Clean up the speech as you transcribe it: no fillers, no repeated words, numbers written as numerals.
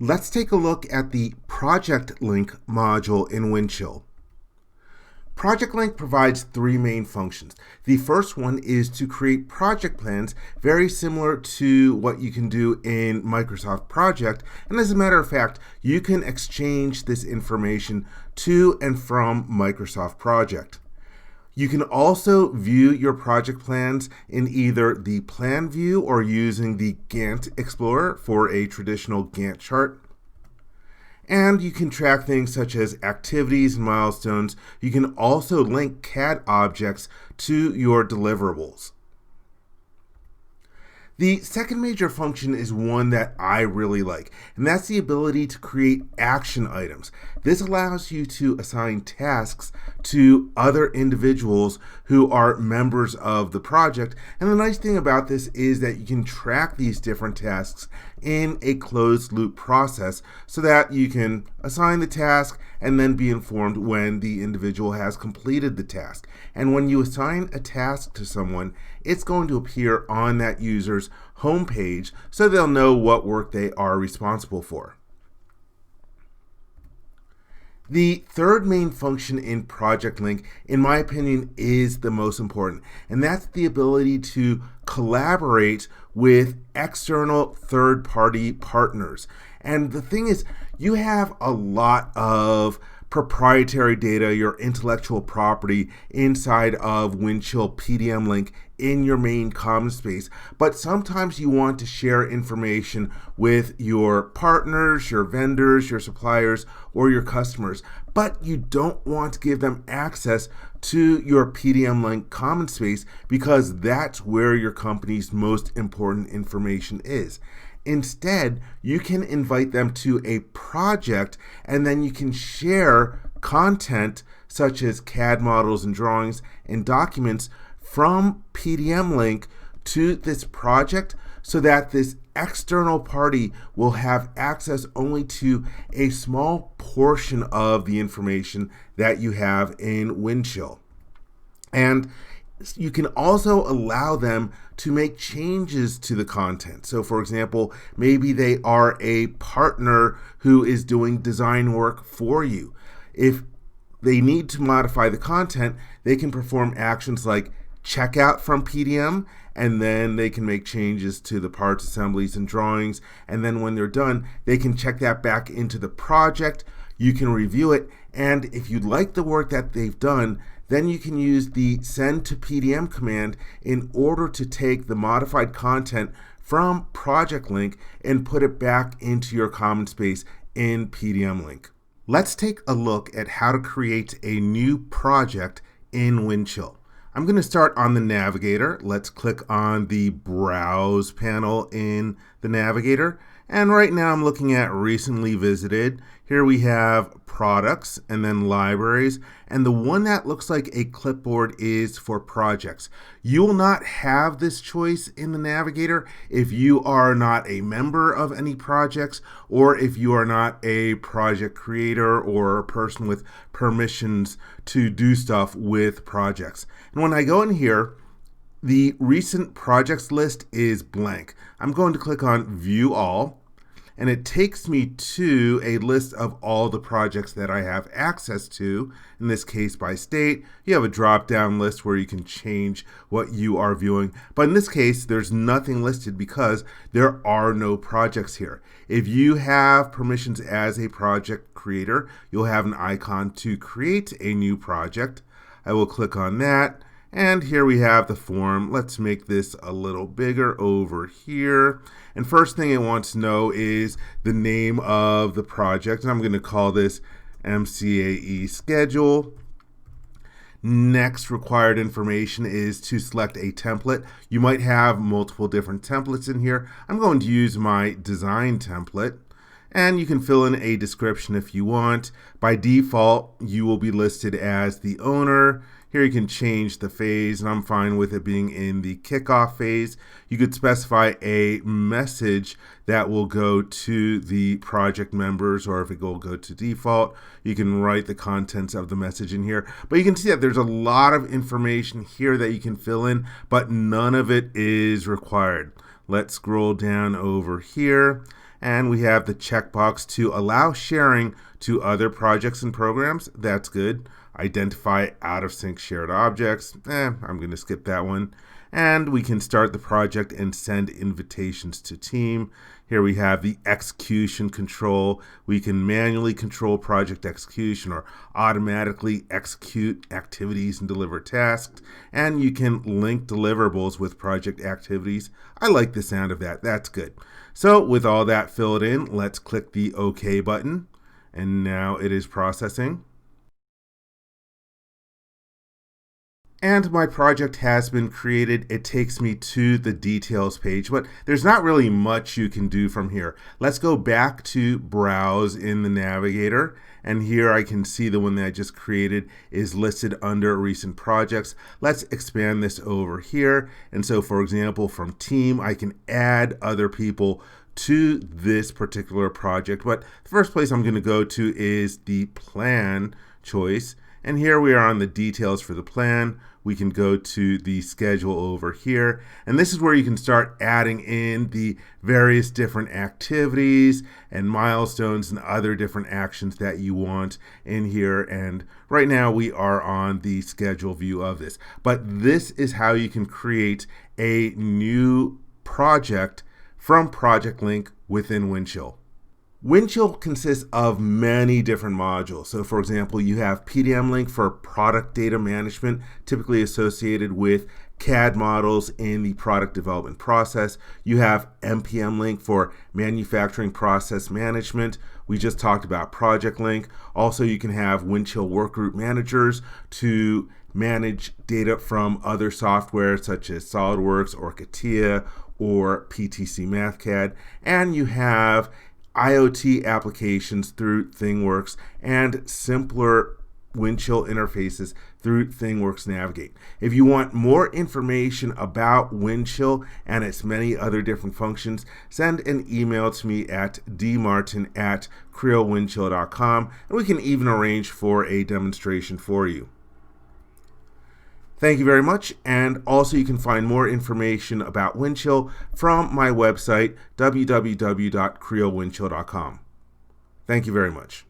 Let's take a look at the ProjectLink module in Windchill. ProjectLink provides three main functions. The first one is to create project plans, very similar to what you can do in Microsoft Project. And as a matter of fact, you can exchange this information to and from Microsoft Project. You can also view your project plans in either the plan view or using the Gantt Explorer for a traditional Gantt chart. And you can track things such as activities and milestones. You can also link CAD objects to your deliverables. The second major function is one that I really like, and that's the ability to create action items. This allows you to assign tasks to other individuals who are members of the project. And the nice thing about this is that you can track these different tasks in a closed loop process so that you can assign the task and then be informed when the individual has completed the task. And when you assign a task to someone, it's going to appear on that user's homepage so they'll know what work they are responsible for. The third main function in ProjectLink, in my opinion, is the most important, and that's the ability to collaborate with external third-party partners. And the thing is, you have a lot of proprietary data, your intellectual property inside of Windchill PDM-Link in your main common space, but sometimes you want to share information with your partners, your vendors, your suppliers, or your customers, but you don't want to give them access to your PDM-Link common space because that's where your company's most important information is. Instead, you can invite them to a project and then you can share content such as CAD models and drawings and documents from PDM-Link to this project so that this external party will have access only to a small portion of the information that you have in Windchill. And you can also allow them to make changes to the content. So for example, maybe they are a partner who is doing design work for you. If they need to modify the content, they can perform actions like check out from PDM, and then they can make changes to the parts, assemblies, and drawings. And then when they're done, they can check that back into the project. You can review it, and if you like the work that they've done, then you can use the send to PDM command in order to take the modified content from ProjectLink and put it back into your common space in PDM-Link. Let's take a look at how to create a new project in Windchill. I'm going to start on the navigator. Let's click on the Browse panel in the navigator. And right now I'm looking at recently visited. Here we have products and then libraries. And the one that looks like a clipboard is for projects. You will not have this choice in the navigator if you are not a member of any projects or if you are not a project creator or a person with permissions to do stuff with projects. And when I go in here, the recent projects list is blank. I'm going to click on View All, and it takes me to a list of all the projects that I have access to, in this case by state. You have a drop-down list where you can change what you are viewing, but in this case there's nothing listed because there are no projects here. If you have permissions as a project creator, you'll have an icon to create a new project. I will click on that. And here we have the form. Let's make this a little bigger over here. And first thing I want to know is the name of the project. And I'm going to call this MCAE schedule. Next required information is to select a template. You might have multiple different templates in here. I'm going to use my design template. And you can fill in a description if you want. By default, you will be listed as the owner. Here you can change the phase, and I'm fine with it being in the kickoff phase. You could specify a message that will go to the project members, or if it will go to default, you can write the contents of the message in here. But you can see that there's a lot of information here that you can fill in, but none of it is required. Let's scroll down over here. And we have the checkbox to allow sharing to other projects and programs. That's good. Identify out of sync shared objects. I'm going to skip that one. And we can start the project and send invitations to team. Here we have the execution control. We can manually control project execution or automatically execute activities and deliver tasks. And you can link deliverables with project activities. I like the sound of that. That's good. So with all that filled in, let's click the OK button. And now it is processing. And my project has been created. It takes me to the details page, but there's not really much you can do from here. Let's go back to Browse in the Navigator. And here I can see the one that I just created is listed under recent projects. Let's expand this over here. And so, for example, from team, I can add other people to this particular project. But the first place I'm going to go to is the plan choice. And here we are on the details for the plan. We can go to the schedule over here. And this is where you can start adding in the various different activities and milestones and other different actions that you want in here. And right now we are on the schedule view of this. But this is how you can create a new project from ProjectLink within Windchill. Windchill consists of many different modules. So for example, you have PDM-Link for product data management, typically associated with CAD models in the product development process. You have MPM-Link for manufacturing process management. We just talked about ProjectLink. Also, you can have Windchill Workgroup Managers to manage data from other software such as SolidWorks or CATIA or PTC MathCAD. And you have IoT applications through ThingWorx and simpler Windchill interfaces through ThingWorx Navigate. If you want more information about Windchill and its many other different functions, send an email to me at dmartin@creowindchill.com and we can even arrange for a demonstration for you. Thank you very much, and also you can find more information about Windchill from my website, www.creowindchill.com. Thank you very much.